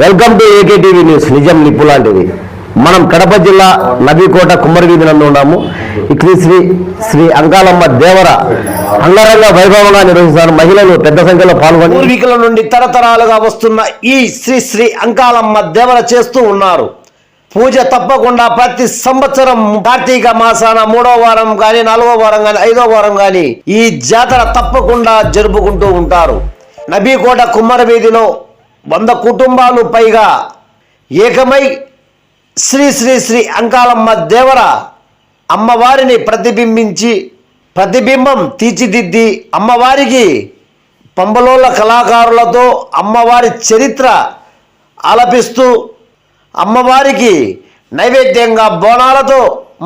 Welcome to AK TV news. నిజం నిప్పు లాంటిది. మనం కడప జిల్లా నబీకోట కుమ్మరి వీధి నందు ఉన్నాము. ఇక్కడ శ్రీ అంకాలమ్మ దేవర అంగరంగ వైభవంగా నిర్వహిస్తున్నారు. మహిళలు పెద్ద సంఖ్యలో పాల్గొని పూర్వీకుల నుండి తరతరాలుగా వస్తున్న ఈ శ్రీ అంకాలమ్మ దేవర చేస్తూ ఉన్నారు. పూజ తప్పకుండా ప్రతి సంవత్సరం కార్తీక మాసాన 3వ వారం కానీ 4వ వారం కానీ 5వ వారం కానీ ఈ జాతర తప్పకుండా జరుపుకుంటూ ఉంటారు. నబీకోట కుమ్మరి వీధిలో 100 కుటుంబాలు పైగా ఏకమై శ్రీ అంకాలమ్మ దేవర అమ్మవారిని ప్రతిబింబం తీర్చిదిద్ది అమ్మవారికి పంబలోల కళాకారులతో అమ్మవారి చరిత్ర ఆలపిస్తూ అమ్మవారికి నైవేద్యంగా బోనాలతో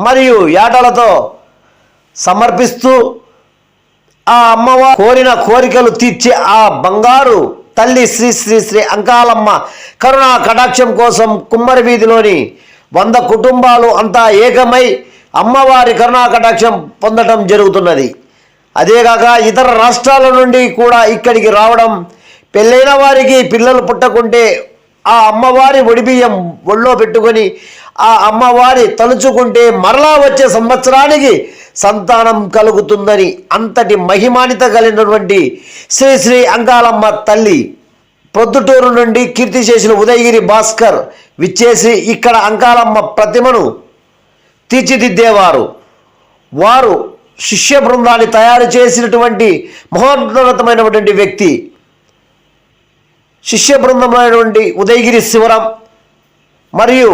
మరియు యాటలతో సమర్పిస్తూ ఆ అమ్మవారి కోరిన కోరికలు తీర్చే ఆ బంగారు తల్లి శ్రీ అంకాలమ్మ కరుణా కటాక్షం కోసం కుమ్మరి వీధిలోని 100 కుటుంబాలు అంతా ఏకమై అమ్మవారి కరుణా కటాక్షం పొందడం జరుగుతున్నది. అదేగాక ఇతర రాష్ట్రాల నుండి కూడా ఇక్కడికి రావడం, పెళ్ళైన వారికి పిల్లలు పుట్టకుంటే ఆ అమ్మవారి ఒడిబియ్యం ఒళ్ళో పెట్టుకొని ఆ అమ్మవారి తలుచుకుంటే మరలా వచ్చే సంవత్సరానికి సంతానం కలుగుతుందని అంతటి మహిమానిత కలిగినటువంటి శ్రీ అంకాలమ్మ తల్లి ప్రొద్దుటూరు నుండి కీర్తిశేషులు ఉదయగిరి భాస్కర్ విచ్చేసి ఇక్కడ అంకాలమ్మ ప్రతిమను తీర్చిదిద్దేవారు. వారు శిష్య బృందాన్ని తయారు చేసినటువంటి మహోన్నతమైనటువంటి వ్యక్తి. శిష్య బృందమైనటువంటి ఉదయగిరి శివరాం మరియు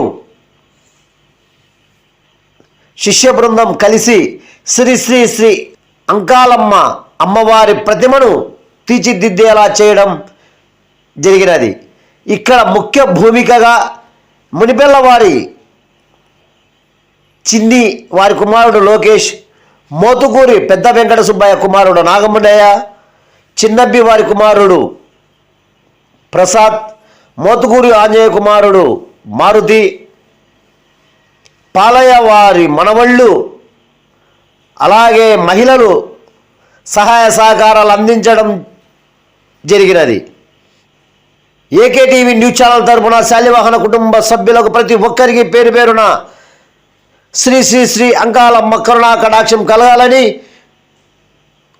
శిష్య బృందం కలిసి శ్రీ అంకాలమ్మ అమ్మవారి ప్రతిమను తీర్చిదిద్దేలా చేయడం జరిగినది. ఇక్కడ ముఖ్య భూమికగా మునిపెల్లవారి చిన్ని వారి కుమారుడు లోకేష్, మోతుకూరి పెద్ద వెంకట సుబ్బయ్య కుమారుడు నాగముండయ్య, చిన్నబ్బి వారి కుమారుడు ప్రసాద్, మోతుకూరి ఆంజనేయ కుమారుడు మారుతి, పాలయ్య వారి మనవళ్ళు, అలాగే మహిళలు సహాయ సహకారాలు అందించడం జరిగినది. ఏకే టీవీ న్యూస్ ఛానల్ తరపున శాలివాహన కుటుంబ సభ్యులకు ప్రతి ఒక్కరికి పేరు పేరున శ్రీ అంకాలమ్మ కరుణా కటాక్షం కలగాలని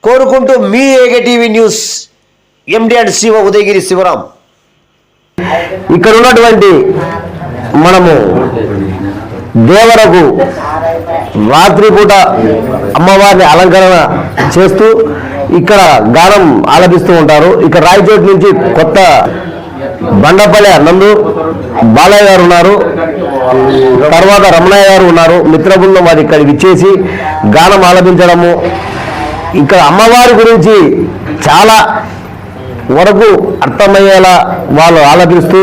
కోరుకుంటూ మీ AK TV news MD and CEO Udayagiri Sivaram. ఇక్కడ ఉన్నటువంటి మనము దేవరకు రాత్రిపూట అమ్మవారిని అలంకరణ చేస్తూ ఇక్కడ గానం ఆలపిస్తూ ఉంటారు. ఇక్కడ రాయచోటి నుంచి కొత్త బండపల్లె నందు బాలయ్య గారు ఉన్నారు, తర్వాత రమణయ్య గారు ఉన్నారు. మిత్రబృందం వారి ఇక్కడ విచ్చేసి గానం ఆలపించడము, ఇక్కడ అమ్మవారి గురించి చాలా వరకు అర్థమయ్యేలా వాళ్ళు ఆలపిస్తూ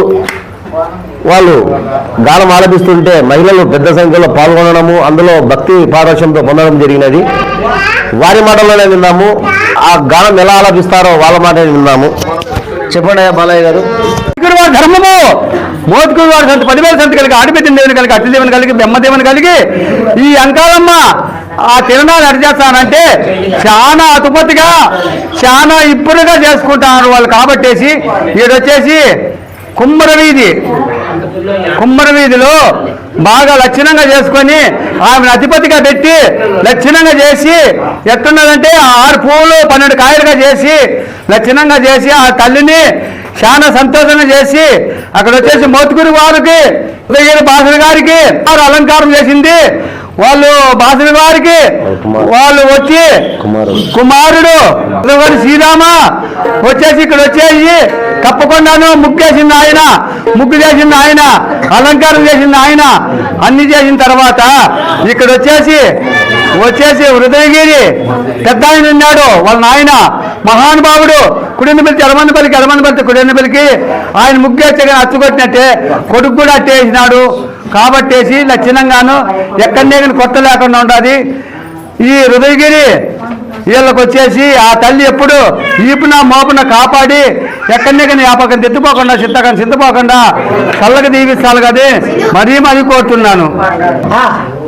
వాళ్ళు గానం ఆలపిస్తుంటే మహిళలు పెద్ద సంఖ్యలో పాల్గొనడము, అందులో భక్తి పారవశ్యంతో పొందడం జరిగినది. వారి మాటల్లోనే విన్నాము. ఆ గానం ఎలా ఆలపిస్తారో వాళ్ళ మాటనే విన్నాము. చెప్పండి బాలయ్య గారు. ధర్మము మోతుకూరు వారి సంత 10,000 సంత కలిగి ఆడిపెట్టిన దేవుని కలిగి అట్టిదేవుని కలిగి బ్రహ్మదేవుని కలిగి ఈ అంకాలమ్మ ఆ తిరణాలు అడిచేస్తానంటే చాలా అతుపతిగా చాలా ఇప్పుడుగా చేసుకుంటారు వాళ్ళు. కాబట్టేసి ఈడొచ్చేసి కుమ్మరి వీధిలో బాగా లక్షణంగా చేసుకొని ఆమెను అధిపతిగా పెట్టి లక్షణంగా చేసి ఎట్టున్నదంటే 6 పువ్వులు 12 కాయలుగా చేసి లక్షణంగా చేసి ఆ తల్లిని చాలా సంతోషంగా చేసి అక్కడ వచ్చేసి మోతుకూరి వారికి ఉదయగిరి భాస్కర్ గారికి అలంకారం చేసింది. వాళ్ళు భాస్కర్ గారికి వాళ్ళు వచ్చి కుమారుడు శ్రీరామ వచ్చేసి ఇక్కడ వచ్చేసి తప్పకుండాను ముగ్గు చేసింది ఆయన, అలంకారం చేసింది ఆయన. అన్ని చేసిన తర్వాత ఇక్కడ వచ్చేసి హృదయగిరి పెద్ద ఆయన ఉన్నాడు, వాళ్ళ నాయన మహానుభావుడు కుడిని పిలిచి ఎడమని కుడిని పిలికి ఆయన ముగ్గేస్తే కానీ అచ్చుకొట్టినట్టే కొడుకు కూడా అట్టేసినాడు. కాబట్టేసి లక్షణంగాను ఎక్కడనే కానీ కొత్త లేకుండా ఉంటుంది. ఈ హృదయగిరి వీళ్ళకి వచ్చేసి ఆ తల్లి ఎప్పుడు ఈపున మోపున కాపాడి ఎక్కడనే కానీ యాపకం తెత్తుపోకుండా చింతపోకుండా చల్లగా దీవిస్తాను కదా మరీ కోరుతున్నాను.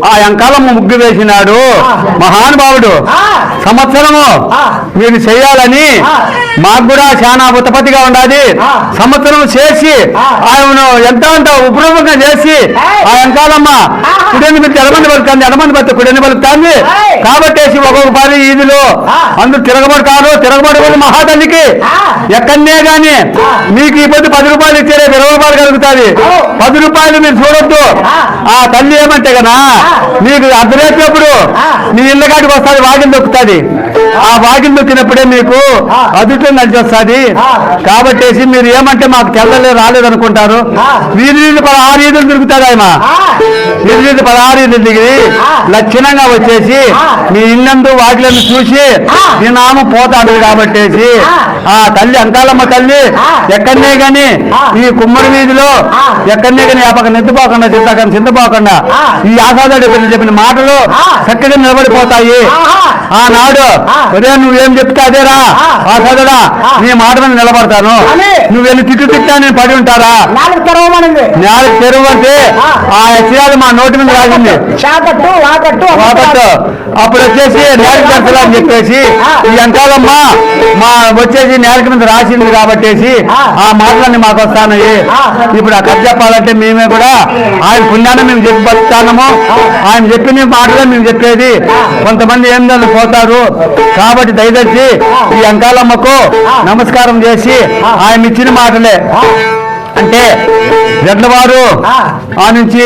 ఆ ఎంకాలమ్మ ముగ్గు వేసినాడు మహానుభావుడు. సంవత్సరము మీరు చేయాలని మాకు కూడా చాలా ఉత్పత్తిగా ఉండాలి. సంవత్సరం చేసి ఆయనను ఎంత అంత ఉపయోగంగా చేసి ఆ ఎంకాలమ్మ కుడిని పెట్టి ఎడమంది పలుకుతుంది, ఎడమంది పెడితే కుడిని పలుకుతుంది. కాబట్టి ఒక్కొక్క పని ఈదులు అందరూ తిరగబడతారు. తిరగబడి మహాతల్లికి ఎక్కడనే గాని మీకు ఈ పొద్దు 10 రూపాయలు ఇచ్చే 20 రూపాయలు కలుగుతుంది. 10 రూపాయలు మీరు చూడొద్దు. ఆ తల్లి ఏమంటే కదా మీకు అర్ధరేసినప్పుడు మీ ఇళ్ళ కాడికి వస్తుంది, వాకిలు దొక్కుతుంది. ఆ వాకిలు దొక్కినప్పుడే మీకు అదుట్లో నడిచి వస్తుంది. కాబట్టి మీరు ఏమంటే మాకు తెల్లలే రాలేదనుకుంటారు. వీధి 16 ఈదులు తిరుగుతాడు ఆయన. వీధి 16 ఈదులు దిగి లక్షణంగా వచ్చేసి మీ ఇల్లందు వాకిలను చూసి మీ నామం పోతాడు. కాబట్టి ఆ తల్లి అంకాలమ్మ తల్లి ఎక్కడనే గాని ఈ కుమ్మరి వీధిలో ఎక్కడనే గాని ఆ పక్క నెత్తిపోకుండా చింతపోకుండా ఈ ఆసాదుడు చెప్పిన మాటలు చక్కగా నిలబడిపోతాయి. ఆనాడు ఉదయం నువ్వేం చెప్తా అదేరా ఆసాదుడా నీ మాట మీద నిలబడతాను, నువ్వు వెళ్ళి తిట్టా నేను పడి ఉంటారా. నేలకు తెరువు అంటే ఆ హెచ్చరాలు మా నోటి మీద రాసింది. అప్పుడు వచ్చేసి నేలకు తెరచలా అని చెప్పేసి ఈ అంకాలమ్మ మా వచ్చేసి నేలకు మీద రాసింది. కాబట్టి ఆ మాటలన్నీ మాకు వస్తాయి. ఇప్పుడు అక్కడ చెప్పాలంటే మేమే కూడా ఆయన పుణ్యాన్ని మేము చెప్పి బతుకుతాము. ఆయన చెప్పిన మాటలే మేము చెప్పేది. కొంతమంది ఏం పోతారు. కాబట్టి దయచేసి ఈ అంకాలమ్మకు నమస్కారం చేసి ఆయన ఇచ్చిన మాటలే అంటే రెడ్లవారు ఆ నుంచి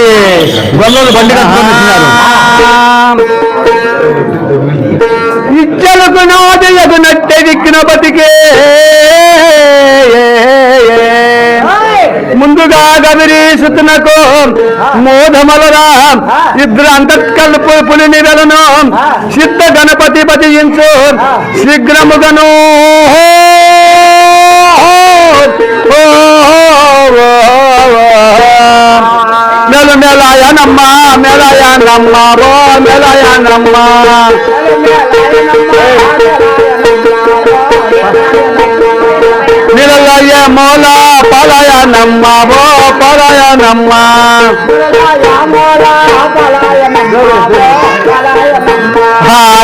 గొల్లలు బండి కట్టుకొని వచ్చినారు. ఇచ్చలకు నాదయకు నట్టే దిక్కిన బతికే ముందుగా గవిరీసుతునకు మోధమలరా ఇద్దరు అంతఃకల్పు పులిని వెలను సిద్ధ గణపతి పతించు శీఘ్రముగను మెలు మెలాయనమ్మ మెలాయనమ్మ రో మెలాయనమ్మ నిలయ మూల పలయనమ్మ ఓ పలయనమ్మ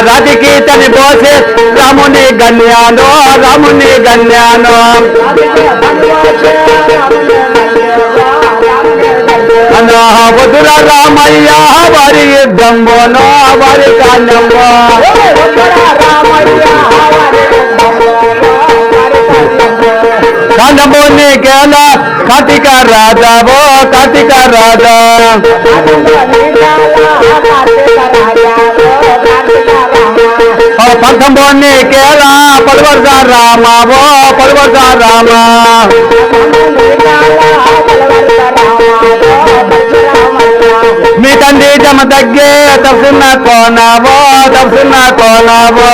రతికి తని పోసే రాముని గణ్యానో రాముని గణ్యానో వదుర రామయ్య వారి యుద్ధంబోనో వారి కాన్యంబో కాండబోని కేల కార్తిక రాజావో కార్తిక రాజా పంతంబోని కేల పలువర్గ రామావో పలువర్గ రామా మీ తండ్రి జమ తగ్గే తప్పున్న కోనావో తప్పున్న కోనావో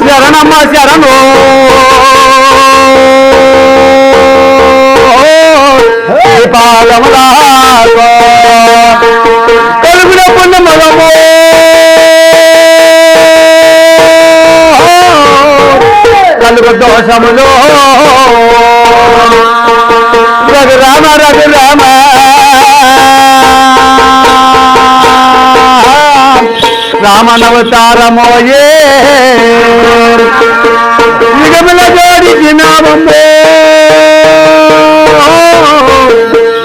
శరణమ్మ శరణు పాలములాకో తెలుగులో పుణ్యమలము కలుగు దోషములు రఘురామ రఘురామ రామనవతారమోయే యుగముల జోడించినామమ్మో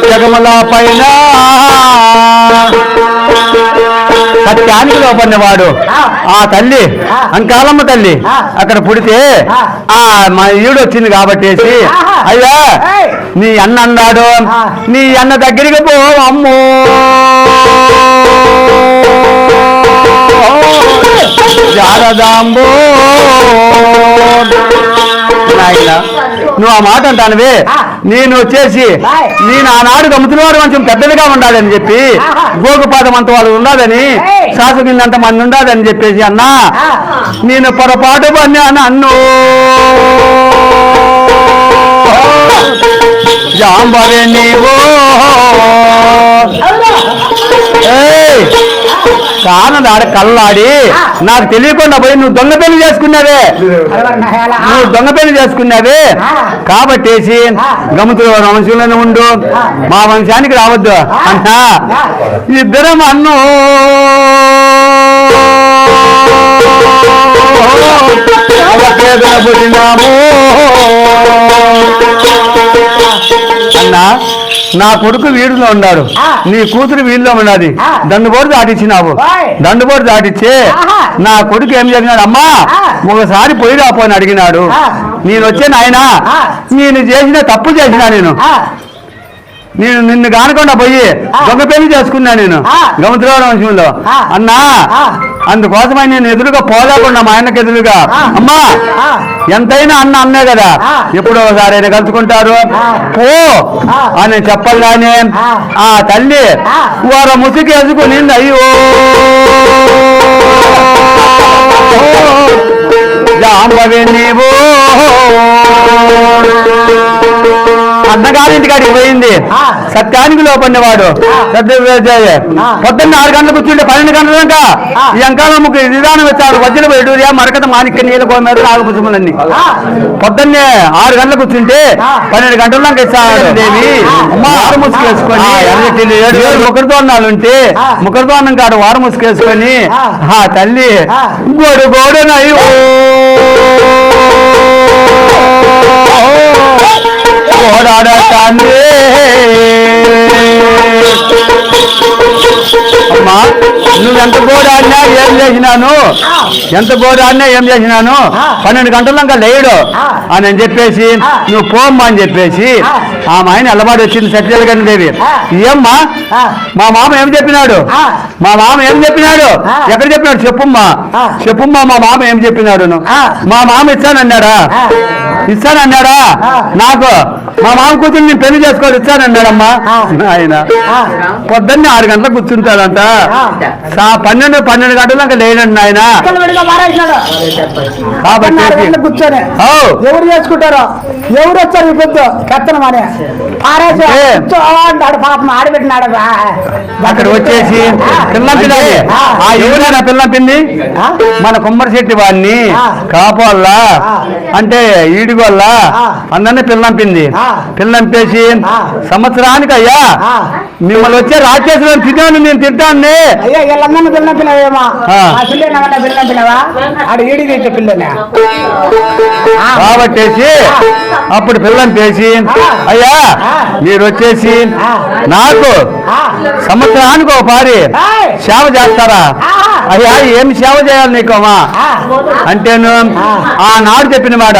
జగముల పైన సత్యానికి లోపడినవాడు ఆ తల్లి అంకాలమ్మ తల్లి అక్కడ పుడితే ఆ మా ఈడు వచ్చింది. కాబట్టి అయ్యా నీ అన్న అన్నాడు, నీ అన్న దగ్గరికి పో అమ్మో శారదాంబో నాయన నువ్వు ఆ మాట అంటానువే. నేను వచ్చేసి నేను ఆనాడు గమ్ముతున్నవాడు కొంచెం పెద్దదిగా ఉండాలని చెప్పి గోగుపాదం అంత వాళ్ళు ఉండాలని శాసకిందంత మంది ఉండాలని చెప్పేసి అన్నా నేను పొరపాటు పన్నాను అన్ను జాంబవే నీవో కాన ఉన్నది ఆడ కళ్ళాడి నాకు తెలియకుండా పోయి నువ్వు దొంగ పెళ్లి చేసుకున్నావే, నువ్వు దొంగ పెళ్లి చేసుకున్నావే కాబట్టేసి గముతుల వంశంలోనే ఉండు, మా వంశానికి రావద్దు అన్నా. ఇద్దరం అన్ను పుట్టినాము అన్నా. నా కొడుకు వీడిలో ఉన్నాడు, నీ కూతురు వీడిలో ఉన్నది. దండుబోటు దాటిచ్చినావు, దండుబోటు దాటిచ్చే నా కొడుకు ఏం చేసినాడు, అమ్మా ఒకసారి పొయ్యి రాపోని అడిగినాడు. నేను వచ్చే నాయన నేను చేసిన తప్పు చేసినా, నేను నిన్ను కానకుండా పోయి దొంగ పెళ్లి చేసుకున్నా నేను గమతుల వంశంలో అన్నా. అందుకోసమని నేను ఎదురుగా పోలేకుండా మా ఆయనకు ఎదురుగా, అమ్మా ఎంతైనా అన్నే కదా, ఎప్పుడో ఒకసారి ఆయన కలుసుకుంటారు పో అని చెప్పగానే ఆ తల్లి వారు ముసుగు వేసుకుని అయ్యో జాంబవి నీవు అన్నగారింటి కాడికి పోయింది. సత్యానికి లోపడినవాడు పొద్దున్న 6 గంటలకు కూర్చుంటే 12 గంటల దాకా ఈ అంకాలమ్మకు నిదానం వచ్చాడు. వజ్ర వేడురియా మరకత మాణిక్య నీళ్ళ కోమారు నాగపుష్పములన్నీ. పొద్దున్నే 6 గంటలకు కూర్చుంటే 12 గంటల దాకా ఇస్తాడు దేవి. వారు ముసుకేసుకొని ముఖర్దోన్నాలు ఉంటే ముఖర్దోన్నం కాడు వారు ముసుకేసుకొని ఆ తల్లి గోడు గోడునై పోరాడతాంది. అమ్మా నువ్వెంత గోడాడినా ఏం చేసినాను, ఎంత గోడాడినా ఏం చేసినాను 12 గంటల దాకా లేడు అని చెప్పేసి నువ్వు పోమ్మా అని చెప్పేసి ఆ ఆయన అల్లబాటు వచ్చింది సత్యదేవి దేవి. ఏమ్మా మా మామ ఏం చెప్పినాడు, మా మామ ఏం చెప్పినాడు, ఎక్కడ చెప్పినాడు చెప్పుమ్మా, చెప్పుమ్మా మా మామ ఏం చెప్పినాడు. మా మామ ఇచ్చానన్నాడా, ఇస్తానన్నాడా నాకు మా మామ కూతురు నేను పెళ్లి చేసుకోవాలి ఇచ్చానన్నాడమ్మా. ఆయన పొద్దున్నే 6 గంటలకు కూర్చుంటాడంట, 12 గంటల దాకా లేడండి ఆయన. కాబట్టి కూర్చొని ఎవరు చేసుకుంటారో ఎవరు వచ్చారు పెద్ద కత్తనం అని అంటాడు పాపం ఆడబెట్టినాడు. అక్కడ వచ్చేసి పిల్లం పిల్లి ఆ ఎవరైనా పిల్లం పిండి మన కుమ్మరిశెట్టి వాడిని కాపోళ్ళ అంటే ఈడిగోళ్ళ అందరినీ పిల్లంపింది. పిల్లంపేసి సంవత్సరానికి అయ్యా మిమ్మల్ని వచ్చే రాక్షసులను తిన్నాను నేను తింటాను. అయ్యా వీళ్ళందరినీ పిల్లపిల్లవేమో పిల్లపిల్లవా ఆడ ఈడికి పిల్లనే కాబట్టేసి అప్పుడు పిల్లంపేసి అయ్యా మీరు వచ్చేసి నాకు సంవత్సరానికి ఒక పారి సేవ చేస్తారా? అయ్యా ఏం సేవ చేయాలి నీకోమా అంటేను ఆనాడు చెప్పిన మాట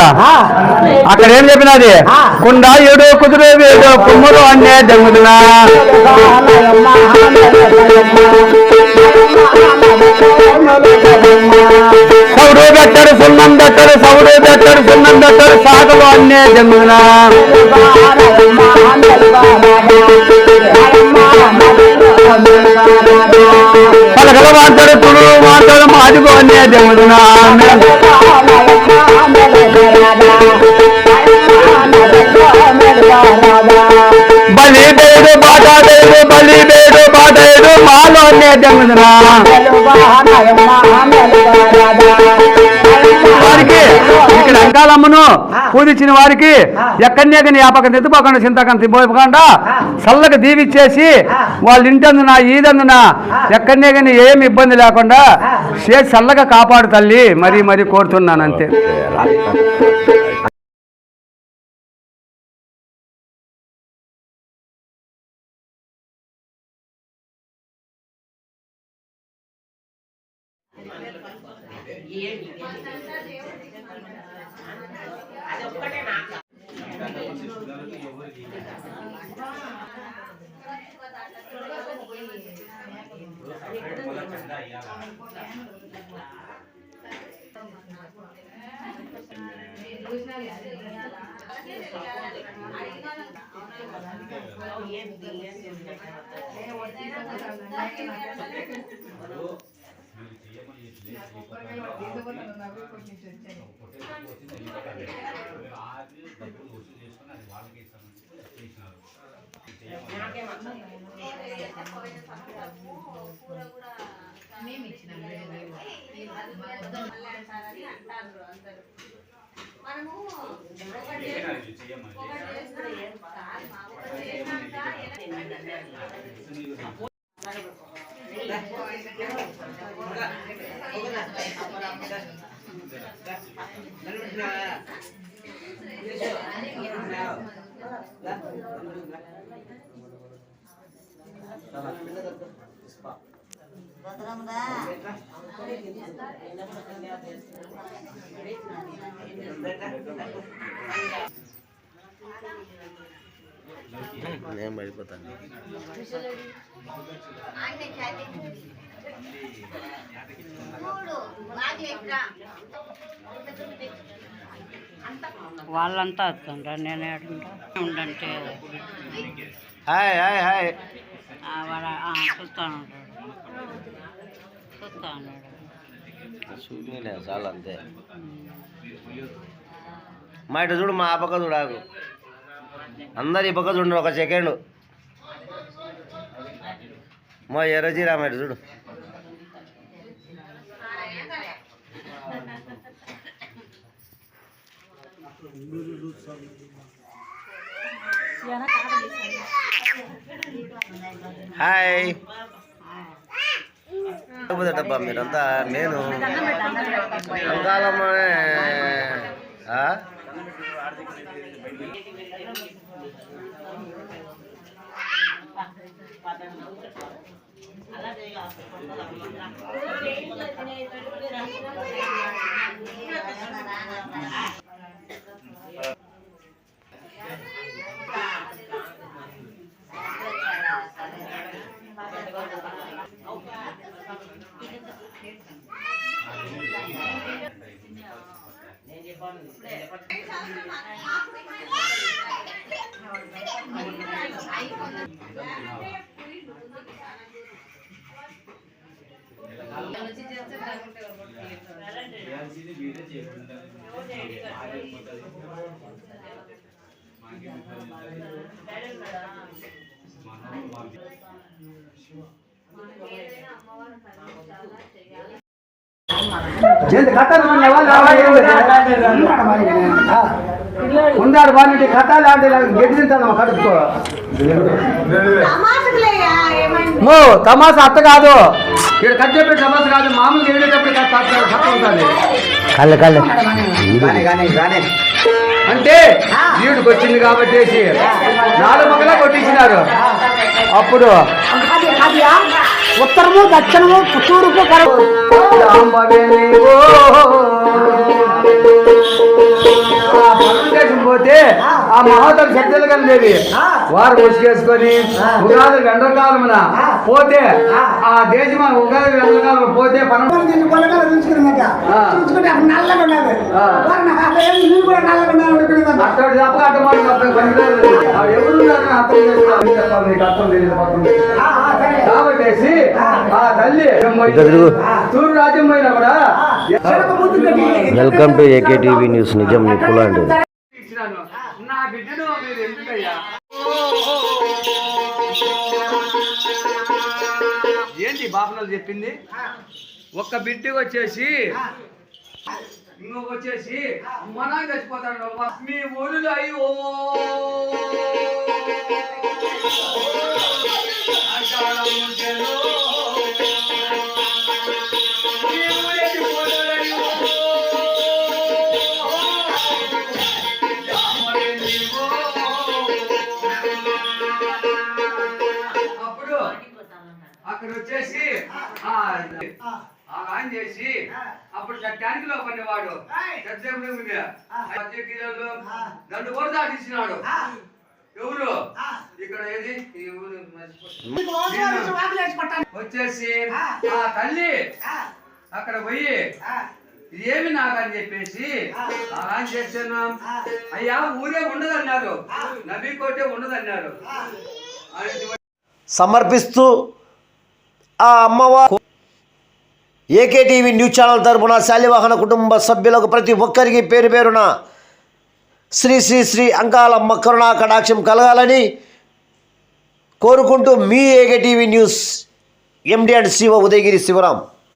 అక్కడ ఏం చెప్పినది కుండ ఏడు కుదురు వేడు కుమ్మరు అనే దెంగుతున్నా సౌడు పెట్టరు సున్నం పెట్టరు సౌడు పెట్టరు సున్నం పెట్టరు సాగలు అనే దెంగుతున్నా పలకలు మాట్లాడు పురుగు మాట్లాడు మాదిగో అనే దెంగుతున్నా బలి బేడు బాటాడేడు బలి బేడు బాటాడు మాలో అనే దెంగుతున్నా వారికి ఇక్కడ అంకాలమ్మను పూజించిన వారికి ఎక్కడనే కానీ యాపకం తెత్తుపోకుండా చింతకం తిపోకుండా చల్లగా దీవిచ్చేసి వాళ్ళు ఇంటందున ఈదందున ఎక్కడనే కానీ ఏమి ఇబ్బంది లేకుండా చేసి చల్లగా కాపాడు తల్లి మరీ మరీ కోరుతున్నాను అంతే. నేను పడిపోతాను. వాళ్ళంతా వస్తుండ్రా నేను ఏడుంటా ఉండంటే హాయ్ హాయ్ హాయ్. చూస్తాను చూస్తాను చూపిలే చాలు అంతే. మా ఇటు చూడు, మా ఆ పక్క చూడు, ఆగు. అందరు ఈ పక్క చూడండి ఒక సెకండ్. మా ఎర్రజీరా మా ఇటు చూడు. హాయ్. డబ్బా మీరంతా నేను అంకాలమ్మ. ఉండాడు బాగుంటే కథలు ఆడే గెలిచిందా కడుపుకో. తమాసా అత్త కాదు, ఇక్కడ కట్టేపే తమాసా కాదు, మామూలుగా వెళ్ళేటప్పుడు కథ ఉంటుంది. అంటే వీడికి వచ్చింది కాబట్టి 4 మగలా కొట్టించినారు. అప్పుడు ఉత్తరము దక్షిణము తూర్పు పోతే ఆ మహాతలు శక్తులు కలిదేవి వారు ముసుకేసుకొని ఉగాది వెండ్రకాలమున పోతే ఆ దేశం ఉగాది వెండ్రకాలం పోతే అక్కడ తప్ప ఎవరున్నారు అర్థం తెలియదు. కాబట్టి ఆ తల్లి తూర్పు రాజ్యం పోయినా కూడా వెల్కమ్ టు ఏకేటీవీ న్యూస్. నిజం నిప్పులాంటి నా బిడ్డను మీరు ఎందుకయ్యా ఏంటి బాపనలు చెప్పింది? ఒక్క బిడ్డకి వచ్చేసి ఇంకొక వచ్చేసి మన చచ్చిపోతాడు మీ ఊరిలో అయ్యో అక్కడ వచ్చేసి ఆన్ చేసి అప్పుడు ట్యాంక్ లో పడినవాడు దండు కూడా దాటించినాడు. ఎవరు ఇక్కడ ఏది వచ్చేసి ఆ తల్లి అక్కడ పోయి ఇదేమి నాకని చెప్పేసి ఆన్ చేశాను. అయ్యా ఊరే ఉండదన్నారు, నబీ కోటే ఉండదన్నారు. సమర్పిస్తూ ఆ అమ్మవారు ఏకేటీవీ న్యూస్ ఛానల్ తరపున శాలివాహన కుటుంబ సభ్యులకు ప్రతి ఒక్కరికి పేరు పేరున శ్రీ శ్రీ శ్రీ అంకాలమ్మ కరుణా కటాక్షం కలగాలని కోరుకుంటూ మీ AK TV news MD and CEO Udayagiri Sivaram.